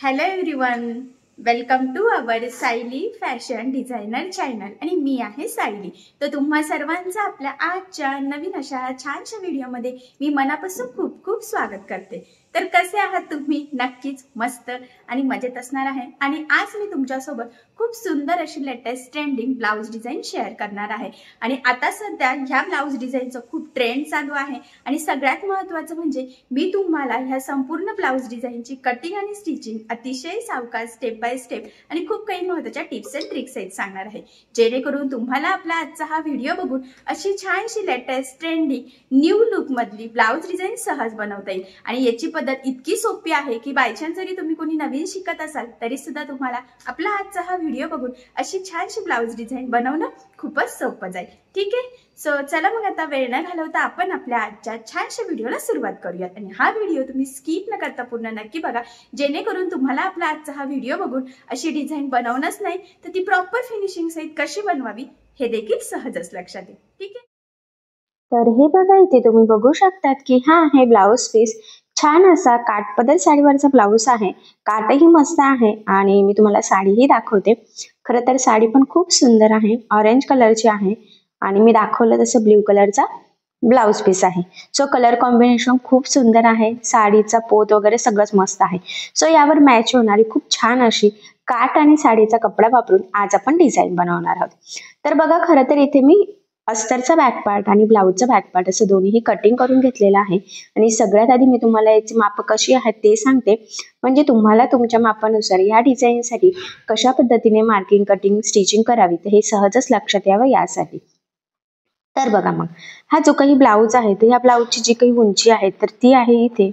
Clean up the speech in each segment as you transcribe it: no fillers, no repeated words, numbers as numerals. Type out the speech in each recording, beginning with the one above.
Hello everyone, welcome to our Sayali fashion designer channel आणि मी आहे सायली. तर तुम्हा सर्वांचं आपल्या आजच्या नवीन अशा छानशा व्हिडिओमध्ये मी मनापासून खूप खूप स्वागत करते. तर कसे आहात तुम्ही? नक्कीच मस्त आणि मजेत असणार आहे. आणि आज मी तुमच्यासोबत खूप सुंदर अशी latest trending blouse design share करणार आहे. आणि आता सध्या ह्या ब्लाउज डिझाईनचं खूप ट्रेंड चालू आहे आणि सगळ्यात महत्त्वाचं म्हणजे मी तुम्हाला ह्या संपूर्ण ब्लाउज डिझाईनची कटिंग आणि स्टिचिंग अतिशय सावकाश स्टेप बाय स्टेप आणि खूप काही महत्त्वाच्या टिप्स अँड ट्रिक्स आहेत सांगणार आहे, जेणेकरून तुम्हाला आपला आजचा हा व्हिडिओ बघून अशी छानशी लेटेस्ट ट्रेंडिंग न्यू लुक मधली ब्लाउज डिझाईन सहज बनवता येईल. आणि याची पद्धत इतकी सोपी आहे की बायचान्स जरी तुम्ही कोणी नवीन शिकत असाल तरी सुद्धा तुम्हाला आपला आजचा हा व्हिडिओ बघून अशी छानशी ब्लाउज डिझाईन बनवणं खूपच सोपं जाईल. ठीक आहे, सो चला मग आता वेळ न घालवता आपण आपल्या आजच्या छानशा व्हिडिओला सुरुवात करूयात. आणि हा व्हिडिओ तुम्ही स्किप न करता पूर्ण नक्की बघा, जेणेकरून तुम्हाला आपला आजचा हा व्हिडिओ बघून अशी डिझाईन बनवणंच नाही तर ती प्रॉपर फिनिशिंग सहित कशी बनवावी हे देखील सहजच लक्षात येईल. ठीक आहे, तर हे बघा, इथे तुम्ही बघू शकतात की हा आहे ब्लाउज पीस. छान असा काठपदर साडीवरचा ब्लाउज आहे. काठही मस्त आहे आणि मी तुम्हाला साडीही दाखवते. खरं तर साडी पण खूप सुंदर आहे, ऑरेंज कलरची आहे आणि मी दाखवलं तसं ब्ल्यू कलरचा ब्लाउज पीस आहे. सो कलर कॉम्बिनेशन खूप सुंदर आहे. साडीचा पोत वगैरे सगळंच मस्त आहे. सो यावर मॅच होणारी खूप छान अशी काठ आणि साडीचा कपडा वापरून आज आपण डिझाईन बनवणार आहोत. तर बघा, खरं तर इथे मी अस्तरचा बॅक पार्ट आणि ब्लाउजचा बॅक पार्ट असं दोन्हीही कटिंग करून घेतलेलं आहे. आणि सगळ्यात आधी मी तुम्हाला याची माप कशी आहेत ते सांगते, म्हणजे तुम्हाला तुमच्या मापानुसार या डिझाईनसाठी कशा पद्धतीने मार्किंग, कटिंग, स्टिचिंग करावी तर हे सहजच लक्षात यावं यासाठी. तर बघा, मग हा जो काही ब्लाउज आहे तर ह्या ब्लाउजची जी काही उंची आहे तर ती आहे इथे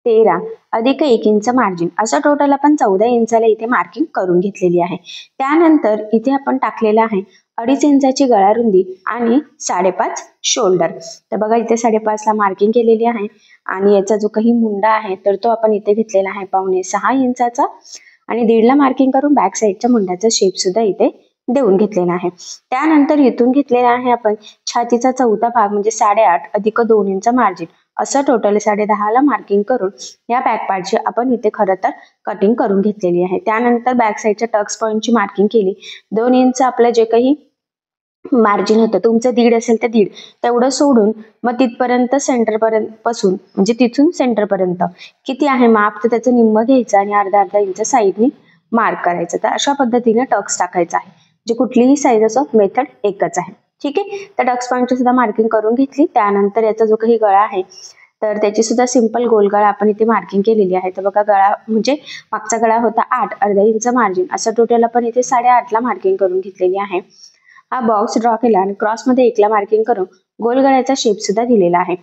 13 अधिक 1 इंच मार्जिन, असं टोटल आपण 14 इंचाला इथे मार्किंग करून घेतलेली आहे. त्यानंतर इथे आपण टाकलेला आहे 2.5 इंचाची गळा रुंदी आणि 5.5 शोल्डर. तर बघा, इथे 5.5 ला मार्किंग केलेली आहे. आणि याचा जो काही मुंडा आहे तर तो आपण इथे घेतलेला आहे 5.25 इंचाचा आणि 1.5 ला मार्किंग करून बॅक साईडच्या मुंड्याचा शेप सुद्धा इथे देऊन घेतलेला आहे. त्यानंतर इथून घेतलेला आहे आपण छातीचा चौथा भाग म्हणजे 8.5 अधिक 2 इंच मार्जिन, असं टोटल 10.5 ला मार्किंग करून या बॅक पार्टची आपण इथे खरं तर कटिंग करून घेतलेली आहे. त्यानंतर बॅक साईडच्या टक्स पॉईंटची मार्किंग केली. 2 इंच आपलं जे काही मार्जिन होतं, तुमचं 1.5 असेल तर 1.5 तेवढं सोडून मग तिथपर्यंत सेंटर पर्यंत पासून म्हणजे तिथून सेंटर पर्यंत किती आहे माप तर त्याचं निम्म घ्यायचं आणि अर्धा इंच साईडनी मार्क करायचं. तर अशा पद्धतीने टक्स टाकायचा आहे. जे कुठलीही साईज असो, मेथड एकच आहे. ठीक आहे, तर टक्स पॉईंटची सुद्धा मार्किंग करून घेतली. त्यानंतर याचा जो काही गळा आहे तर त्याची सुद्धा सिंपल गोल गळा आपण इथे मार्किंग केलेली आहे. तर बघा, गळा म्हणजे मागचा गळा होता 8, अर्धा इंच मार्जिन, असं टोटल आपण इथे 8.5 ला मार्किंग करून घेतलेली आहे. हा बॉक्स ड्रॉ केला आणि क्रॉस मध्ये 1 ला मार्किंग करून गोल गळ्याचा शेप सुद्धा दिलेला आहे.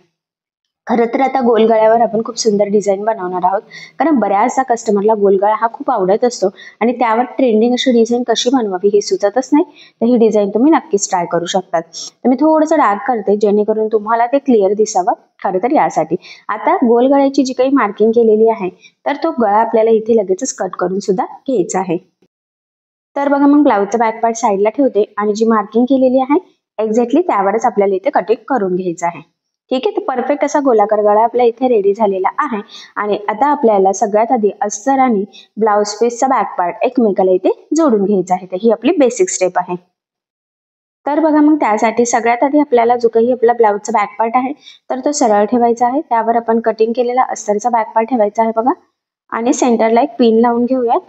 खरं तर आता गोल गळ्यावर आपण खूप सुंदर डिझाईन बनवणार आहोत, कारण बऱ्याचदा कस्टमरला गोलगळा हा खूप आवडत असतो आणि त्यावर ट्रेंडिंग अशी डिझाईन कशी बनवावी हे सुचतच नाही. तर ही डिझाईन तुम्ही नक्कीच ट्राय करू शकतात. तर मी थोडंसं डार्क करते जेणेकरून तुम्हाला ते क्लिअर दिसावं. खरं तर यासाठी आता गोल गळ्याची जी काही मार्किंग केलेली आहे तर तो गळा आपल्याला इथे लगेचच कट करून सुद्धा घ्यायचा आहे. तर बघा, मग ब्लाउजचा बॅक पार्ट साईडला ठेवते आणि जी मार्किंग केलेली आहे एक्झॅक्टली त्यावरच आपल्याला इथे कटिंग करून घ्यायचं आहे. ठीक आहे, तर परफेक्ट असा गोलाकार गळा आपला इथे रेडी झालेला आहे. आणि आता आपल्याला सगळ्यात आधी अस्तर आणि ब्लाउज पीसचा बॅक पार्ट एकमेकाला इथे जोडून घ्यायचा आहे. तर ही आपली बेसिक स्टेप आहे. तर बघा, मग त्यासाठी सगळ्यात आधी आपल्याला जो काही आपला ब्लाउजचा बॅक पार्ट आहे तर तो सरळ ठेवायचा आहे. त्यावर आपण कटिंग केलेला अस्तरचा बॅक पार्ट ठेवायचा आहे बघा, आणि सेंटरला एक पिन लावून घेऊयात.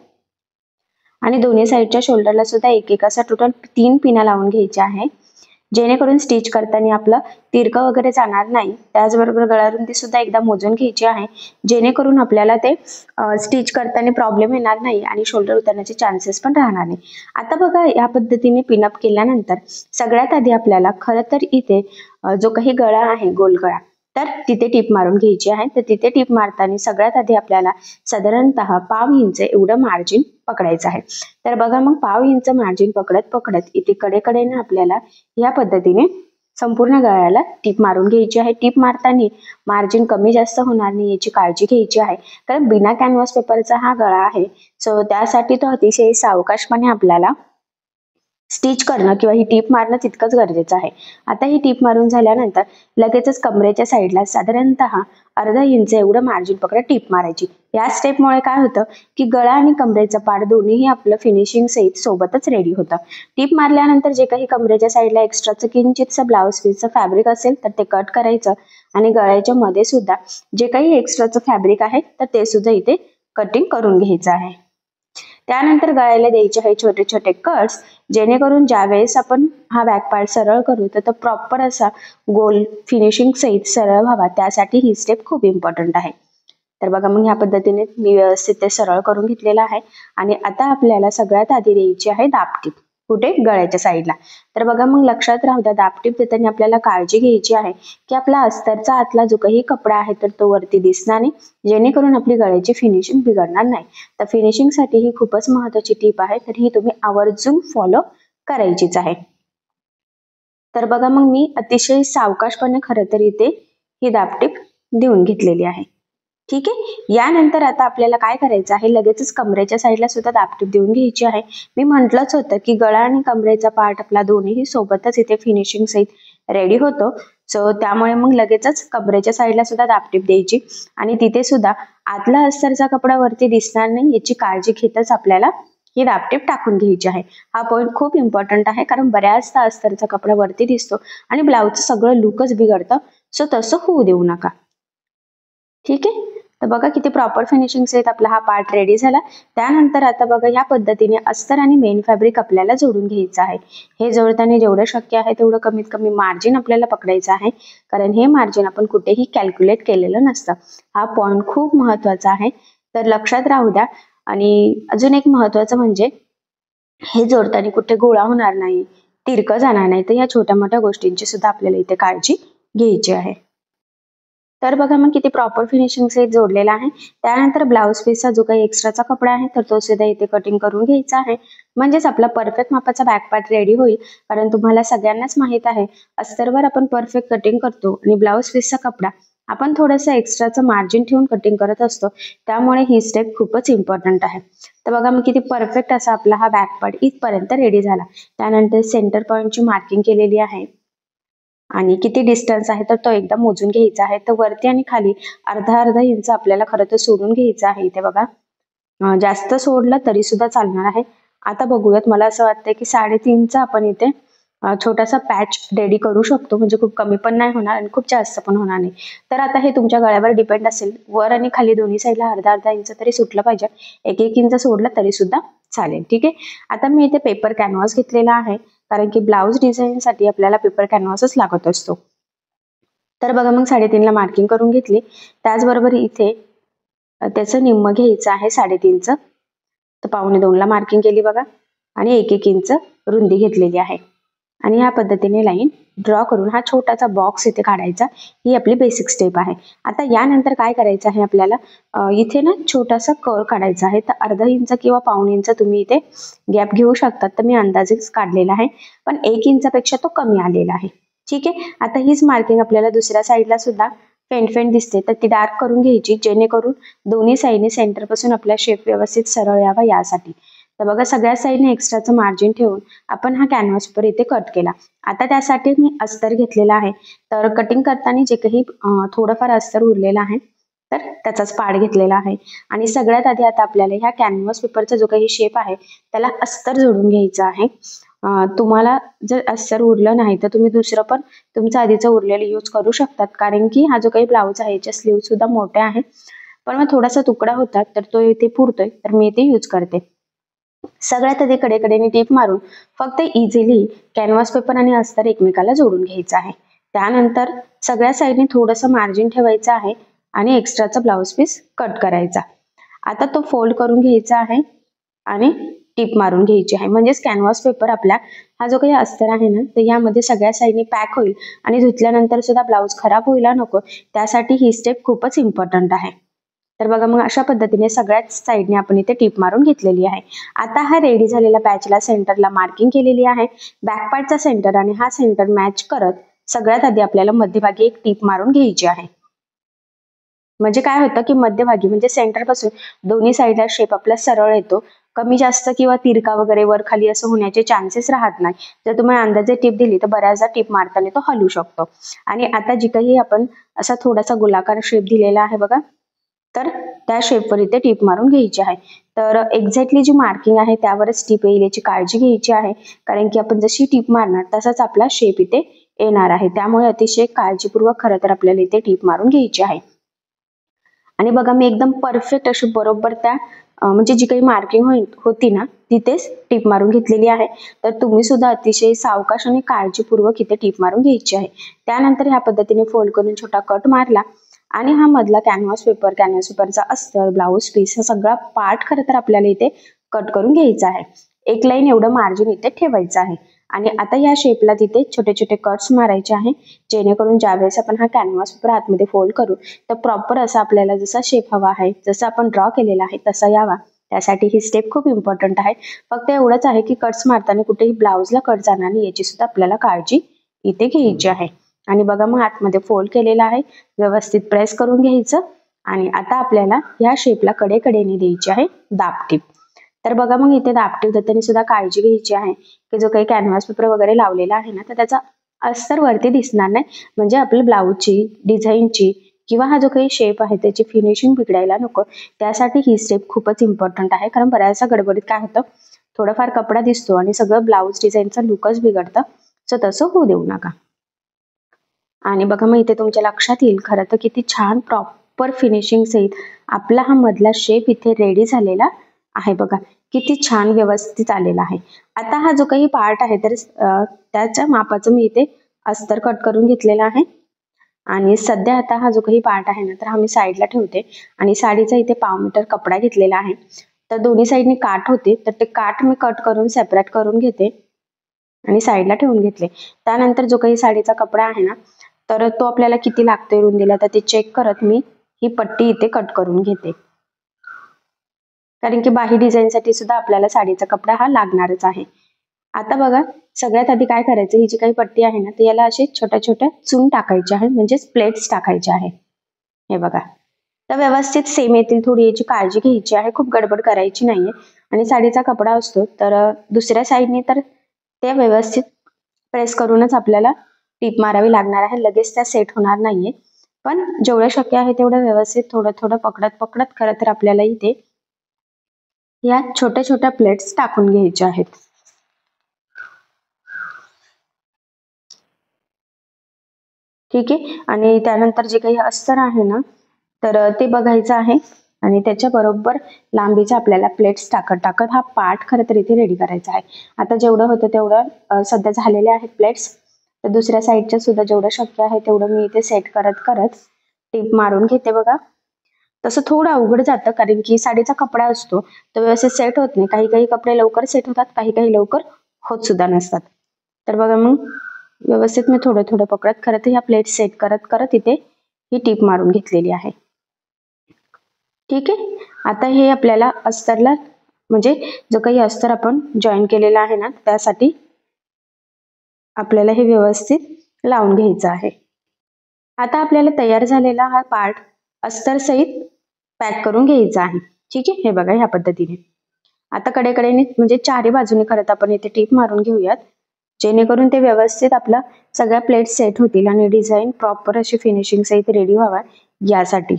आणि दोन्ही साईडच्या शोल्डरला सुद्धा एक असा टोटल 3 पिना लावून घ्यायच्या आहे, जेणेकरून स्टिच करताना आपलं तिरकं वगैरे जाणार नाही. त्याचबरोबर गळारुंदी सुद्धा एकदा मोजून घ्यायची आहे, जेणेकरून आपल्याला ते स्टिच करताना प्रॉब्लेम येणार नाही आणि शोल्डर उतरण्याचे चान्सेस पण राहणार नाही. आता बघा, या पद्धतीने पिनअप केल्यानंतर सगळ्यात आधी आपल्याला खरं तर इथे जो काही गळा आहे गोल गळा तर तिथे टिप मारून घ्यायची आहे. तर तिथे टिप मारताना सगळ्यात आधी आपल्याला साधारणतः 1/2 इंच एवढं मार्जिन पकडायचं आहे. तर बघा, मग 1/2 इंच मार्जिन पकडत पकडत इथे कडेकडेने आपल्याला या पद्धतीने संपूर्ण गळ्याला टिप मारून घ्यायची आहे. टिप मारताना मार्जिन कमी जास्त होणार नाही याची काळजी घ्यायची आहे, कारण बिना कॅनव्हास पेपरचा हा गळा आहे. सो त्यासाठी तो अतिशय सावकाशपणे आपल्याला स्टिच करणं किंवा ही टीप मारणं तितकंच गरजेचं आहे. आता ही टीप मारून झाल्यानंतर लगेचच कमरेच्या साईडला साधारणतः अर्धा इंच एवढं मार्जिन पकडा टीप मारायची. या स्टेपमुळे काय होतं की गळा आणि कमरेचा पार्ट दोन्हीही आपलं फिनिशिंग सहित सोबतच रेडी होतं. टीप मारल्यानंतर जे काही कमरेच्या साईडला एक्स्ट्राचं किंचितचं ब्लाऊज पीसचं फॅब्रिक असेल तर ते कट करायचं आणि गळ्याच्या मध्ये सुद्धा जे काही एक्स्ट्राचं फॅब्रिक आहे तर ते सुद्धा इथे कटिंग करून घ्यायचं आहे. त्यानंतर गळ्याला द्यायचे आहे छोटे छोटे कट्स, जेणेकरून ज्यावेळेस आपण हा बॅक पार्ट सरळ करू तर तो प्रॉपर असा गोल फिनिशिंग सहित सरळ व्हावा, त्यासाठी ही स्टेप खूप इम्पॉर्टंट आहे. तर बघा मग ह्या पद्धतीने मी व्यवस्थित ते सरळ करून घेतलेलं आहे. आणि आता आपल्याला सगळ्यात आधी द्यायची आहे दाबटीप. कुठे? गळ्याच्या साईडला. तर बघा मग लक्षात राहू द्या, दाबटीप देताना आपल्याला काळजी घ्यायची आहे की आपला अस्तरचा आतला जो काही कपडा आहे तर तो वरती दिसणार नाही, जेणेकरून आपली गळ्याची फिनिशिंग बिघडणार नाही. तर फिनिशिंगसाठी ही खूपच महत्त्वाची टीप आहे, तर ही तुम्ही आवर्जून फॉलो करायचीच आहे. तर बघा मग मी अतिशय सावकाशपणे खरं तर इथे ही दाबटीप देऊन घेतलेली आहे. ठीक आहे. यानंतर आता आपल्याला काय करायचं आहे, लगेचच कमरेच्या साईडला सुद्धा दाबटीप देऊन घ्यायची आहे. मी म्हटलंच होतं की गळा आणि कमरेचा पार्ट आपला दोन्हीही सोबतच इथे फिनिशिंग सहित रेडी होतो. सो त्यामुळे मग लगेचच कमरेच्या साईडला सुद्धा दाबटीप द्यायची आणि तिथे सुद्धा आतला अस्तरचा कपडा वरती दिसणार नाही याची काळजी घेतच आपल्याला ही दाबटीप टाकून घ्यायची आहे. हा पॉईंट खूप इम्पॉर्टंट आहे, कारण बऱ्याचदा अस्तरचा कपडा वरती दिसतो आणि ब्लाऊजचं सगळं लुकच बिघडतं. सो तसं होऊ देऊ नका. ठीक आहे. तर बघा किती प्रॉपर फिनिशिंग सहित आपला हा पार्ट रेडी झाला. त्यानंतर आता बघा ह्या पद्धतीने अस्तर आणि मेन फॅब्रिक आपल्याला जोडून घ्यायचं आहे. हे जोडताना जेवढं शक्य आहे तेवढं कमीत कमी मार्जिन आपल्याला पकडायचं आहे, कारण हे मार्जिन आपण कुठेही कॅल्क्युलेट केलेलं नसतं. हा पॉईंट खूप महत्वाचा आहे, तर लक्षात राहू द्या. आणि अजून एक महत्वाचं म्हणजे हे जोडताना कुठे गोळा होणार नाही, तिरकं जाणार नाही, तर या छोट्या मोठ्या गोष्टींची सुद्धा आपल्याला इथे काळजी घ्यायची आहे. तर बघा मग किती प्रॉपर फिनिशिंग सहित जोडलेला आहे. त्यानंतर ब्लाऊज पीसचा जो काही एक्स्ट्राचा कपडा आहे तर तो सुद्धा इथे कटिंग करून घ्यायचा आहे, म्हणजेच आपला परफेक्ट मापाचा बॅक पार्ट रेडी होईल. कारण तुम्हाला सगळ्यांनाच माहित आहे, अस्तरवर आपण परफेक्ट कटिंग करतो आणि ब्लाऊज पीसचा कपडा आपण थोडंसं एक्स्ट्राचं मार्जिन ठेवून कटिंग करत असतो, त्यामुळे ही स्टेप खूपच इम्पॉर्टंट आहे. तर बघा मग किती परफेक्ट असा आपला हा बॅक पार्ट इथपर्यंत रेडी झाला. त्यानंतर सेंटर पॉईंटची मार्किंग केलेली आहे आणि किती डिस्टन्स आहे तर तो एकदा मोजून घ्यायचा आहे. तर वरती आणि खाली अर्धा इंच आपल्याला खरं तर सोडून घ्यायचं आहे. इथे बघा जास्त सोडलं तरी सुद्धा चालणार आहे. आता बघूयात, मला असं वाटतंय की 3.5चा आपण इथे छोटासा पॅच रेडी करू शकतो, म्हणजे खूप कमी पण नाही होणार आणि खूप जास्त पण होणार नाही. तर आता हे तुमच्या गळ्यावर डिपेंड असेल, वर आणि खाली दोन्ही साईडला अर्धा इंच तरी सुटलं पाहिजे. 1 इंच सोडलं तरी सुद्धा चालेल. ठीक आहे. आता मी इथे पेपर कॅनव्हास घेतलेला आहे, कारण की ब्लाऊज डिझाईनसाठी आपल्याला पेपर कॅनव्हासच लागत असतो. तर बघा मग 3.5ला मार्किंग करून घेतली. त्याचबरोबर इथे त्याचं निम्म घ्यायचं आहे 3.5चं. तर 1.25ला मार्किंग केली बघा आणि 1 इंच रुंदी घेतलेली आहे आणि ह्या पद्धतीने लाईन ड्रॉ करून हा छोटासा बॉक्स इथे काढायचा. ही आपली बेसिक स्टेप आहे. आता यानंतर काय करायचं आहे आपल्याला, इथे ना छोटासा कर्व काढायचा आहे. तर अर्धा इंच किंवा 1.25 इंच तुम्ही इथे गॅप घेऊ शकतात. तर मी अंदाजेच काढलेला आहे, पण 1 इंचापेक्षा तो कमी आलेला आहे. ठीक आहे. आता हीच मार्किंग आपल्याला दुसऱ्या साईडला सुद्धा फेंट दिसते तर ती डार्क करून घ्यायची, जेणेकरून दोन्ही साईडने सेंटर पासून आपला शेप व्यवस्थित सरळ यावा यासाठी. तर बघा सगळ्या साईडने एक्स्ट्राचं मार्जिन ठेवून आपण हा कॅनव्हासवर इथे कट केला. आता त्यासाठी मी अस्तर घेतलेला आहे. तर कटिंग करताना जे काही थोडंफार अस्तर उरलेलं आहे तर त्याचाच पार्ट घेतलेला आहे. आणि सगळ्यात आधी आता आपल्याला ह्या कॅनव्हास पेपरचा जो काही शेप आहे त्याला अस्तर जोडून घ्यायचं आहे. तुम्हाला जर अस्तर उरलं नाही तर तुम्ही दुसरं पण तुमचं आधीचं उरलेलं यूज करू शकतात, कारण की हा जो काही ब्लाऊज आहे याच्या स्लीव सुद्धा मोठ्या आहे, पण मग थोडासा तुकडा होता तर तो इथे पुरतोय, तर मी इथे यूज करते. सगळ्यात आधी कडेकडेने टीप मारून फक्त इझिली कॅनव्हास पेपर आणि अस्तर एकमेकाला जोडून घ्यायचं आहे. त्यानंतर सगळ्या साईडने थोडंसं मार्जिन ठेवायचं आहे आणि एक्स्ट्राचा ब्लाऊज पीस कट करायचा. आता तो फोल्ड करून घ्यायचा आहे आणि टीप मारून घ्यायची आहे, म्हणजेच कॅनव्हास पेपर आपला हा जो काही अस्तर आहे ना तर यामध्ये सगळ्या साईडने पॅक होईल आणि धुतल्यानंतर सुद्धा ब्लाऊज खराब व्हायला नको, त्यासाठी ही स्टेप खूपच इम्पॉर्टंट आहे. तर बघा मग अशा पद्धतीने सगळ्याच साईडने आपण इथे टीप मारून घेतलेली आहे. आता हा रेडी झालेला पॅचला सेंटरला मार्किंग केलेली आहे. बॅक पार्टचा सेंटर आणि हा सेंटर मॅच करत सगळ्यात आधी आपल्याला मध्यभागी एक टीप मारून घ्यायची आहे. म्हणजे काय होतं की मध्यभागी म्हणजे सेंटर पासून दोन्ही साईडला शेप आपला सरळ येतो. कमी जास्त किंवा तिरका वगैरे वर खाली असं होण्याचे चान्सेस राहत नाही. जर तुम्ही अंदाजे टीप दिली तर बऱ्याचदा टीप मारताना तो हलू शकतो. आणि आता जी काही आपण असा थोडासा गोलाकार शेप दिलेला आहे बघा, तर त्या शेपवर इथे टीप मारून घ्यायची आहे. तर एक्झॅक्टली जी मार्किंग आहे त्यावरच टीप येईल याची काळजी घ्यायची आहे, कारण की आपण जशी टीप मारणार तसाच आपला शेप इथे येणार आहे. त्यामुळे अतिशय काळजीपूर्वक खरं तर आपल्याला इथे टीप मारून घ्यायची आहे. आणि बघा मी एकदम परफेक्ट अशी बरोबर त्या म्हणजे जी काही मार्किंग होती ना तिथेच टीप मारून घेतलेली आहे. तर तुम्ही सुद्धा अतिशय सावकाश आणि काळजीपूर्वक इथे टीप मारून घ्यायची आहे. त्यानंतर ह्या पद्धतीने फोल्ड करून छोटा कट मारला आणि हा मधला कॅनव्हास पेपरचा अस्तर, ब्लाऊज पीस हा सगळा पार्ट खरं तर आपल्याला इथे कट करून घ्यायचा आहे. एक लाईन एवढं मार्जिन इथे ठेवायचं आहे. आणि आता या शेपला तिथे छोटे छोटे कट्स मारायचे आहे, जेणेकरून ज्यावेळेस आपण हा कॅनव्हास पेपर आतमध्ये फोल्ड करू तर प्रॉपर असा आपल्याला जसा शेप हवा आहे, जसा आपण ड्रॉ केलेला आहे तसा यावा. त्यासाठी ही स्टेप खूप इम्पॉर्टंट आहे. फक्त एवढंच आहे की कट्स मारताना कुठेही ब्लाऊजला कट जाणार नाही याची सुद्धा आपल्याला काळजी इथे घ्यायची आहे. आणि बघा मग आतमध्ये फोल्ड केलेला आहे, व्यवस्थित प्रेस करून घ्यायचं. आणि आता आपल्याला या शेपला कडेकडेने द्यायची आहे दाबटीप. तर बघा मग इथे दाबटीप देताना सुद्धा काळजी घ्यायची आहे की जो काही कॅनव्हास पेपर वगैरे लावलेला आहे ना तर त्याचा अस्तर वरती दिसणार नाही, म्हणजे आपल्या ब्लाऊजची डिझाईनची किंवा हा जो काही शेप आहे त्याची फिनिशिंग बिघडायला नको. त्यासाठी ही स्टेप खूपच इम्पॉर्टंट आहे, कारण बऱ्याचसा गडबडीत काय होतं, थोडाफार कपडा दिसतो आणि सगळं ब्लाऊज डिझाईनचं लुकच बिघडतं. सो तसं होऊ देऊ नका. आणि बघा मग इथे तुमच्या लक्षात येईल खरं तर किती छान प्रॉपर फिनिशिंग सहित आपला हा मधला शेप इथे रेडी झालेला आहे. बघा किती छान व्यवस्थित आलेला आहे. आता हा जो काही पार्ट आहे तर त्याच्या मापाचं मी इथे अस्तर कट करून घेतलेला आहे. आणि सध्या आता हा जो काही पार्ट आहे ना तर हा मी साईडला ठेवते. आणि साडीचा इथे 1/2 मीटर कपडा घेतलेला आहे. तर दोन्ही साईडने काठ होते तर ते काठ मी कट करून सेपरेट करून घेते आणि साईडला ठेवून घेतले. त्यानंतर जो काही साडीचा कपडा आहे ना तर तो आपल्याला किती लागतोय रुंदीला तर ते चेक करत मी ही पट्टी इथे कट करून घेते, कारण की बाही डिझाईनसाठी सुद्धा आपल्याला साडीचा कपडा हा लागणारच आहे. आता बघा सगळ्यात आधी काय करायचं, ही जी काही पट्टी आहे ना ती याला असे छोट्या छोट्या चून टाकायचे आहे, म्हणजेच प्लेट्स टाकायचे आहे. हे बघा तर व्यवस्थित सेम येतील, थोडी याची काळजी घ्यायची आहे, खूप गडबड करायची नाहीये. आणि साडीचा कपडा असतो तर दुसऱ्या साईडने तर ते व्यवस्थित प्रेस करूनच आपल्याला टीप मारावी लागणार आहे, लगेच त्या सेट होणार नाहीये. पण जेवढं शक्य आहे तेवढं व्यवस्थित थोडं थोडं पकडत खरं तर आपल्याला इथे या छोट्या छोट्या प्लेट्स टाकून घ्यायच्या आहेत. ठीक आहे. आणि त्यानंतर जे काही अस्तर आहे ना तर ते बघायचं आहे आणि त्याच्या बरोबर लांबीचे आपल्याला प्लेट्स टाकत हा पार्ट खरं तर इथे रेडी करायचा आहे. आता जेवढं होतं तेवढं सध्या झालेले आहेत प्लेट्स, तर दुसऱ्या साईडच्या सुद्धा जेवढं शक्य आहे तेवढं मी इथे सेट करत टीप मारून घेते. बघा तसं थोडं अवघड जातं, कारण की साडीचा कपडा असतो तो व्यवस्थित सेट होत नाही. काही काही कपडे लवकर सेट होतात, काही काही लवकर होत सुद्धा नसतात. तर बघा मग व्यवस्थित मी थोडं थोडं पकडत खरं तर ह्या प्लेट सेट करत इथे ही टीप मारून घेतलेली आहे. ठीक आहे. आता हे आपल्याला अस्तरला म्हणजे जो काही अस्तर आपण जॉईन केलेला आहे ना त्यासाठी आपल्याला हे व्यवस्थित लावून घ्यायचं आहे. आता आपल्याला तयार झालेला हा पार्ट अस्तर सहित पॅक करून घ्यायचा आहे. ठीक आहे. हे बघा ह्या पद्धतीने आता कडेकडेने म्हणजे चारी बाजूने करत आपण इथे टीप मारून घेऊयात, जेणेकरून ते व्यवस्थित आपला सगळ्या प्लेट सेट होतील आणि डिझाईन प्रॉपर अशी फिनिशिंग सहित रेडी व्हावा यासाठी.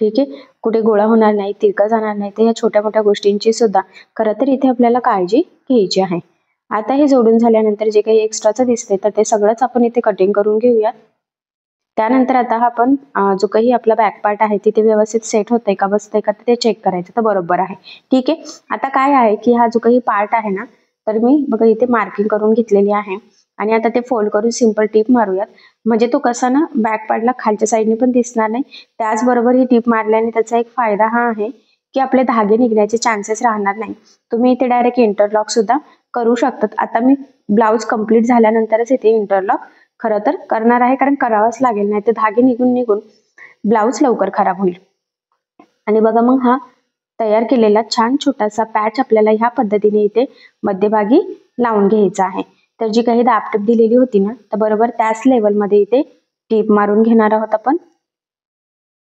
ठीक आहे. कुठे गोळा होणार नाही, तिरका जाणार नाही, तर या छोट्या मोठ्या गोष्टींची सुद्धा खरं तर इथे आपल्याला काळजी घ्यायची आहे. आता हे जोडून झाल्यानंतर जे काही एक्स्ट्राचं दिसते तर ते सगळंच आपण इथे कटिंग करून घेऊयात. त्यानंतर आता आपण जो काही आपला बॅक पार्ट आहे तिथे व्यवस्थित सेट होतंय का, बसतंय का ते चेक करायचं तर बरोबर आहे. ठीक आहे. आता काय आहे की हा जो काही पार्ट आहे ना तर मी बघा इथे मार्किंग करून घेतलेली आहे आणि आता ते फोल्ड करून सिंपल टीप मारूयात, म्हणजे तो कसा ना बॅक पार्टला खालच्या साईडने पण दिसणार नाही. त्याचबरोबर ही टीप मारल्याने त्याचा एक फायदा हा आहे की आपले धागे निघण्याचे चान्सेस राहणार नाही. तुम्ही इथे डायरेक्ट इंटरलॉक सुद्धा करू शकतात. आता मी ब्लाऊज कम्प्लीट झाल्यानंतरच इथे इंटरलॉक खरं तर करणार आहे, कारण करावंच लागेल, नाही तर धागे निघून ब्लाऊज लवकर खराब होईल. आणि बघा मग हा तयार केलेला छान छोटासा पॅच आपल्याला ह्या पद्धतीने इथे मध्यभागी लावून घ्यायचा आहे. तर जी काही दाबटीप दिलेली होती ना तर बरोबर त्याच लेवलमध्ये इथे टीप मारून घेणार आहोत आपण.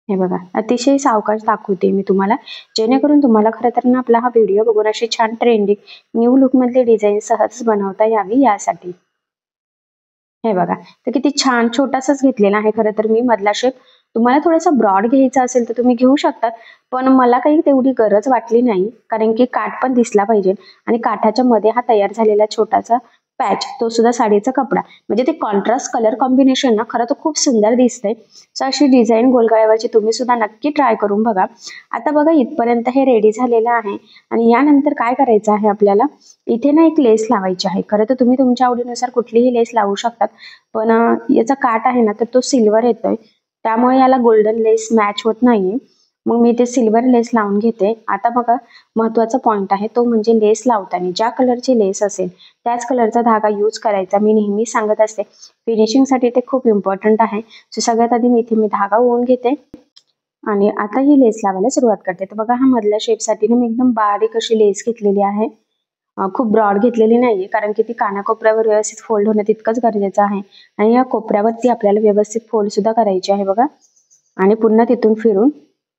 हे बघा, अतिशय सावकाश दाखवते मी तुम्हाला, जेणेकरून तुम्हाला खरं तर ना आपला हा व्हिडिओ बघून अशी छान ट्रेंडिंग न्यू लुक मधली डिझाईन सहज बनवता यावी यासाठी. हे बघा, तर किती छान छोटासाच घेतलेला आहे खरं तर मी मधला शेप. तुम्हाला थोडासा ब्रॉड घ्यायचा असेल तर तुम्ही घेऊ शकता, पण मला काही तेवढी गरज वाटली नाही, कारण की काठ पण दिसला पाहिजे आणि काठाच्या मध्ये हा तयार झालेला छोटासा पॅच, तो सुद्धा साडीचा कपडा, म्हणजे ते कॉन्ट्रास्ट कलर कॉम्बिनेशन ना खरं तर खूप सुंदर दिसतंय. सो अशी डिझाईन गोलगळ्यावरची तुम्ही सुद्धा नक्की ट्राय करून बघा. आता बघा इथपर्यंत हे रेडी झालेलं आहे आणि यानंतर काय करायचं आहे आपल्याला, इथे ना एक लेस लावायची आहे. खरं तर तुम्ही तुमच्या आवडीनुसार कुठलीही लेस लावू शकतात, पण याचा काठ आहे ना तर तो सिल्वर येतोय, त्यामुळे याला गोल्डन लेस मॅच होत नाहीये. मग मी ते सिल्वर लेस लावून घेते. आता बघा महत्वाचा पॉइंट आहे तो म्हणजे लेस लावताना ज्या कलरची लेस असेल त्याच कलरचा धागा यूज करायचा. मी नेहमी सांगत असते, फिनिशिंगसाठी ते खूप इम्पॉर्टंट आहे. सो सगळ्यात आधी इथे मी धागा ओवून घेते आणि आता ही लेस लावायला सुरुवात करते. तर बघा हा मधल्या शेपसाठी ना मी एकदम बारीक अशी लेस घेतलेली आहे. खूप ब्रॉड घेतलेली नाहीये, कारण की ती कानाकोपऱ्यावर व्यवस्थित फोल्ड होणं तितकंच गरजेचं आहे आणि या कोपऱ्यावरती आपल्याला व्यवस्थित फोल्ड सुद्धा करायची आहे बघा. आणि पुन्हा तिथून फिरून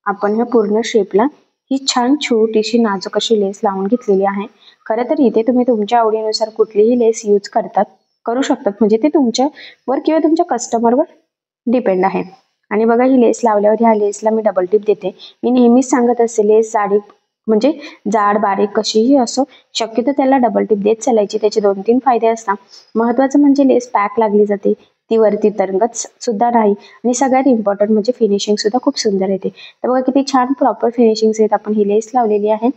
आपण ह्या पूर्ण शेपला ही छान छोटीशी नाजूक अशी लेस लावून घेतलेली आहे. खरं तर इथे तुम्ही तुमच्या आवडीनुसार कुठलीही लेस यूज करू शकतात, म्हणजे ते तुमच्यावर किंवा तुमच्या कस्टमरवर डिपेंड आहे. आणि बघा ही लेस लावल्यावर ह्या लेसला मी डबल टिप देते. मी नेहमीच सांगत असते, लेस म्हणजे जाड बारीक कशीही असो, शक्यतो त्याला डबल टिप देत चालायची. त्याचे 2-3 फायदे असतात. महत्वाचं म्हणजे लेस पॅक लागली जाते, ती वरती तरंगत सुद्धा नाही आणि सगळ्यात इम्पॉर्टंट म्हणजे फिनिशिंग सुद्धा खूप सुंदर येते. तर बघा किती छान प्रॉपर फिनिशिंग आहेत. आपण ही लेस लावलेली आहे.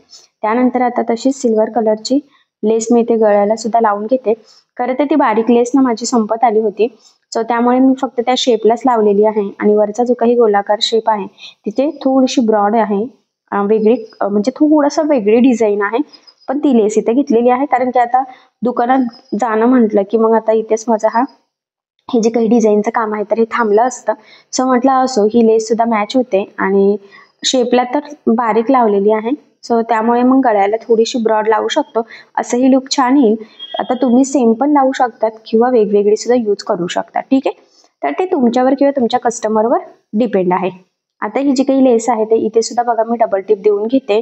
त्यानंतर आता तशीच सिल्वर कलरची लेस मी इथे गळ्याला सुद्धा लावून घेते. खरं तर ती बारीक लेस ना माझी संपत आली होती, सो त्यामुळे मी फक्त त्या शेपलाच लावलेली आहे आणि वरचा जो काही गोलाकार शेप आहे तिथे थोडीशी ब्रॉड आहे, वेगळी म्हणजे थोडंसं वेगळी डिझाईन आहे, पण ती लेस इथे घेतलेली आहे. कारण की आता दुकानात जाणं म्हटलं की मग आता इथेच माझा हे जे काही डिझाईनचं काम आहे तर हे थांबलं असतं. सो म्हटलं असो, ही लेस सुद्धा मॅच होते आणि शेपला तर बारीक लावलेली आहे, सो त्यामुळे मग गळ्याला थोडीशी ब्रॉड लावू शकतो, असंही लुक छान येईल. आता तुम्ही सेम पण लावू शकतात किंवा वेगवेगळी सुद्धा यूज करू शकता, ठीक आहे. तर ते तुमच्यावर किंवा तुमच्या कस्टमरवर डिपेंड आहे. आता ही जी काही लेस आहे ते इथे सुद्धा बघा मी डबल टिप देऊन घेते,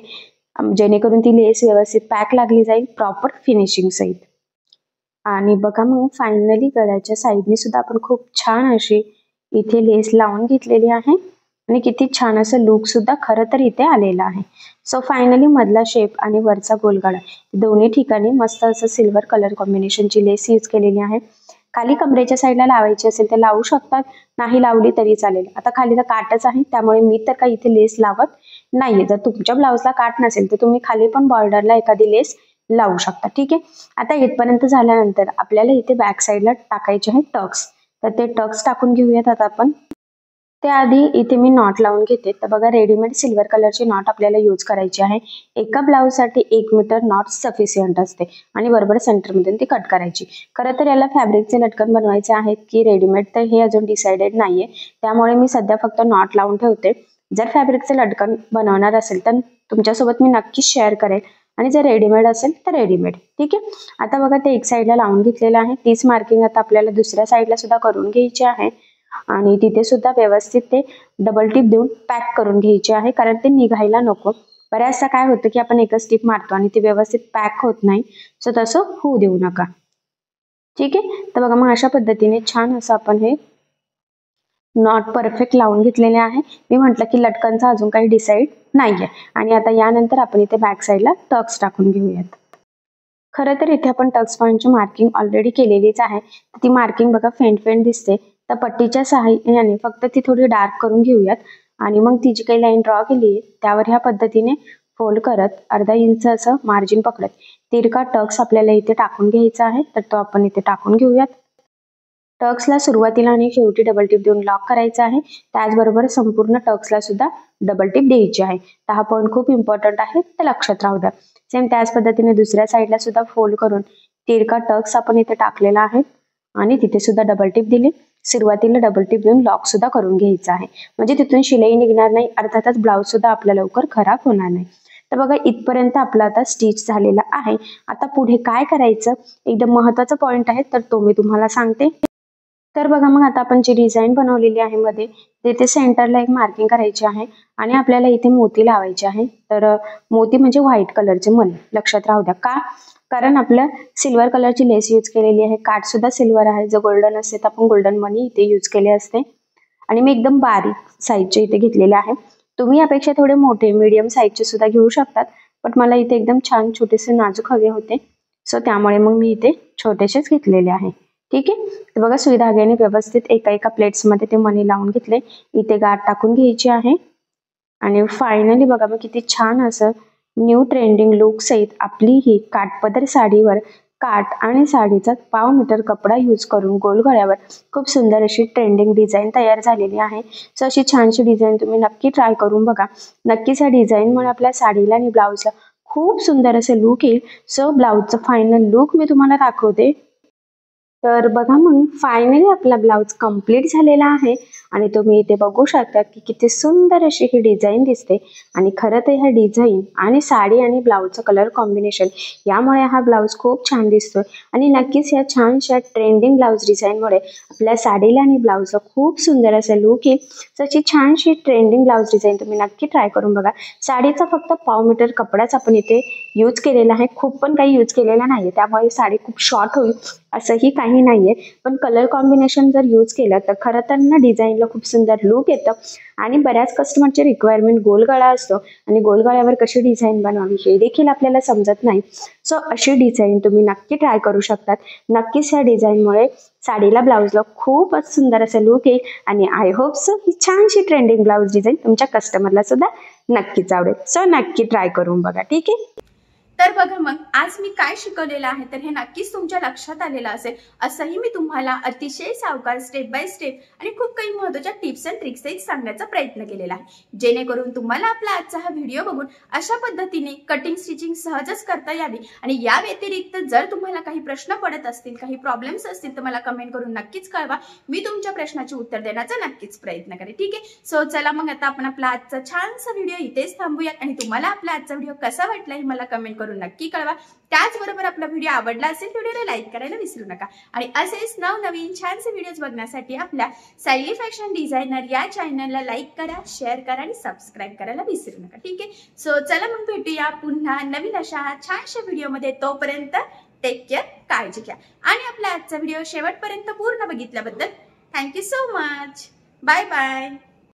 जेणेकरून ती लेस व्यवस्थित पॅक लागली जाईल प्रॉपर फिनिशिंग सहित. आणि बघा मग फायनली गळ्याच्या साईडने सुद्धा आपण खूप छान अशी इथे लेस लावून घेतलेली आहे आणि किती छान असं लुक सुद्धा खरं तर इथे आलेला आहे. सो फायनली मधला शेप आणि वरचा गोलगळा दोन्ही ठिकाणी मस्त असं सिल्वर कलर कॉम्बिनेशनची लेस यूज केलेली आहे. खाली कमरेच्या साईडला लावायची असेल तर लावू शकतात, नाही लावली तरी चालेल. आता खाली तर काटच आहे, त्यामुळे मी तर काही इथे लेस लावत नाहीये. जर तुमच्या ब्लाउजला काट नसेल तर तुम्ही खाली पण बॉर्डरला एखादी लेस लावू शकता, ठीक आहे. आता इथपर्यंत झाल्यानंतर आपल्याला इथे बॅक साईडला टाकायचे आहे टक्स. तर ते टक्स टाकून घेऊयात आता आपण. त्याआधी इथे मी नॉट लावून घेते. तर बघा रेडीमेड सिल्वर कलरची नॉट आपल्याला यूज करायची आहे. एका ब्लाऊजसाठी 1 मीटर नॉट सफिशियंट असते आणि बरोबर सेंटरमधून ती कट करायची. खरं तर याला फॅब्रिकचे लटकन बनवायचे आहेत की रेडीमेड तर हे अजून डिसाइडेड नाहीये, त्यामुळे मी सध्या फक्त नॉट लावून ठेवते. जर फॅब्रिकचे लटकन बनवणार असेल तर तुमच्यासोबत मी नक्कीच शेअर करेल आणि जर रेडीमेड असेल तर रेडीमेड, ठीक आहे. आता बघा ते एक साईडला लावून घेतलेलं आहे. तीच मार्किंग आता आपल्याला दुसऱ्या साईडला सुद्धा करून घ्यायची आहे आणि तिथे सुद्धा व्यवस्थित ते डबल टिप देऊन पॅक करून घ्यायचे आहे, कारण ते निघायला नको. बऱ्याचदा काय होतं की आपण एकच टिप मारतो आणि ते व्यवस्थित पॅक होत नाही, सो तसं होऊ देऊ नका, ठीक आहे. तर बघा मग अशा पद्धतीने छान असं आपण हे नॉट परफेक्ट लावून घेतलेले आहे. मी म्हटलं की लटकनचा अजून काही डिसाईड नाहीये. आणि आता यानंतर आपण इथे बॅक साईडला टक्स टाकून घेऊयात. खरं तर इथे आपण टक्स पॉईंटची मार्किंग ऑलरेडी केलेलीच आहे. ती मार्किंग बघा फेंट फेंट दिसते, तर पट्टीच्या सहाय्याने फक्त ती थोडी डार्क करून घेऊयात आणि मग ती जी काही लाईन ड्रॉ केली आहे त्यावर ह्या पद्धतीने फोल्ड करत अर्धा इंच असं मार्जिन पकडत तिरका टक्स आपल्याला इथे टाकून घ्यायचा आहे. तर तो आपण इथे टाकून घेऊयात. टक्सला सुरुवातीला आणि शेवटी डबल टिप देऊन लॉक करायचा आहे. त्याचबरोबर संपूर्ण टक्सला सुद्धा डबल टिप द्यायची आहे. तर हा पॉईंट खूप इम्पॉर्टंट आहे, तर लक्षात राहू द्या. सेम त्याच पद्धतीने दुसऱ्या साईडला सुद्धा फोल्ड करून तिरका टक्स आपण इथे टाकलेला आहे आणि तिथे सुद्धा डबल टिप दिली. सुरुवातीला डबल टिप देऊन लॉक सुद्धा करून घ्यायचा आहे, म्हणजे तिथून शिलाई निघणार नाही, अर्थातच ब्लाऊज सुद्धा आपला लवकर खराब होणार नाही. तर बघा इथपर्यंत आपला आता स्टिच झालेला आहे. आता पुढे काय करायचं एकदम महत्वाचा पॉईंट आहे, तर तो मी तुम्हाला सांगते. तर बघा मग आता आपण जी डिझाईन बनवलेली आहे मध्ये तिथे सेंटरला एक मार्किंग करायची आहे आणि आपल्याला इथे मोती लावायचे आहे. तर मोती म्हणजे व्हाईट कलरचे मणी, लक्षात राहू द्या. का? कारण आपल्या सिल्वर कलरची लेस यूज केलेली आहे, काठ सुद्धा सिल्वर आहे. जर गोल्डन असते तर आपण गोल्डन मनी इथे यूज केले असते. आणि मी एकदम बारीक साईजचे इथे घेतलेले आहे. तुम्ही यापेक्षा थोडे मोठे मीडियम साईजचे सुद्धा घेऊ शकतात, पण मला इथे एकदम छान छोटेसे नाजूक हवे होते, सो त्यामुळे मग मी इथे छोटेसेच घेतलेले आहे. ठीक आहे. तर बघा सुई धाग्याने व्यवस्थित एका प्लेट्समध्ये ते मणी लावून घेतले. इथे गाठ टाकून घ्यायची आहे आणि फायनली बघा मग किती छान असं न्यू ट्रेंडिंग लुक सहित आपली ही काठपदर साडीवर काठ आणि साडीचा 1/2 मीटर कपडा यूज करून गोल गळ्यावर खूप सुंदर अशी ट्रेंडिंग डिझाईन तयार झालेली आहे. सो अशी छानशी डिझाईन तुम्ही नक्की ट्राय करून बघा. नक्कीच या डिझाईनमुळे आपल्या साडीला आणि ब्लाऊजला खूप सुंदर असे लुक येईल. सो ब्लाऊजचं फायनल लुक मी तुम्हाला दाखवते. तर बघा मग फायनली आपला ब्लाऊज कंप्लीट झालेला आहे आणि तुम्ही इथे बघू शकता की किती सुंदर अशी ही डिझाईन दिसते. आणि खरं तर ह्या डिझाईन आणि साडी आणि ब्लाऊजचं कलर कॉम्बिनेशन यामुळे हा ब्लाऊज खूप छान दिसतोय. आणि नक्कीच या छानशा ट्रेंडिंग ब्लाऊज डिझाईनमुळे आपल्या साडीला आणि ब्लाऊजला खूप सुंदर असं लुक येईल. तशी छानशी ट्रेंडिंग ब्लाऊज डिझाईन तुम्ही नक्की ट्राय करून बघा. साडीचा फक्त 1/2 मीटर कपडाच आपण इथे यूज केलेला आहे, खूप पण काही यूज केलेला नाहीये, त्यामुळे साडी खूप शॉर्ट होईल असंही काही नाहीये. पण कलर कॉम्बिनेशन जर यूज केलं तर खरं तर ना डिझाईनला खूप सुंदर लुक येतं. आणि बऱ्याच कस्टमरची रिक्वायरमेंट गोल गळा असतो आणि गोल गळ्यावर कशी डिझाईन बनवावी हे देखील आपल्याला समजत नाही. सो अशी डिझाईन तुम्ही नक्की ट्राय करू शकतात. नक्कीच या डिझाईनमुळे साडीला ब्लाऊजला खूपच सुंदर असं लुक येईल. आणि आय होप सो ही छानशी ट्रेंडिंग ब्लाऊज डिझाईन तुमच्या कस्टमरला सुद्धा नक्कीच आवडेल. सो नक्की ट्राय करून बघा. ठीक आहे. तर बघा मग आज मी काय शिकवलेलं आहे तर हे नक्कीच तुमच्या लक्षात आलेलं असेल. असंही मी तुम्हाला अतिशय सावकाश स्टेप बाय स्टेप आणि खूप काही महत्त्वाच्या टिप्स अँड ट्रिक्सही सांगण्याचा प्रयत्न केलेला आहे, जेणेकरून तुम्हाला आपला आजचा हा व्हिडिओ बघून अशा पद्धतीने कटिंग स्टिचिंग सहजच करता यावी. आणि या व्यतिरिक्त जर तुम्हाला काही प्रश्न पडत असतील, काही प्रॉब्लेम्स असतील तर मला कमेंट करून नक्कीच कळवा. मी तुमच्या प्रश्नाचे उत्तर देण्याचा नक्कीच प्रयत्न करेन. ठीक आहे. सो चला मग आता आपण आपला आजचा छानसा व्हिडिओ इथेच थांबूयात. आणि तुम्हाला आपला आजचा व्हिडिओ कसा वाटला हे मला कमेंट करून नक्की कळवा. त्याचबरोबर आपला व्हिडिओ आवडला असेल व्हिडिओला लाईक करायला विसरू नका. आणि असेच नवनवीन छानसे व्हिडिओज बघण्यासाठी आपल्या सायली फॅशन डिझायनर या चॅनलला लाईक करा, शेअर करा आणि सबस्क्राईब करायला विसरू नका. ठीक आहे. सो चला मग भेटूया पुन्हा नवीन अशा छानशा व्हिडिओमध्ये. तोपर्यंत टेक केअर, काळजी घ्या. आणि आपला आजचा व्हिडिओ शेवटपर्यंत पूर्ण बघितल्याबद्दल thank you so much. Bye bye.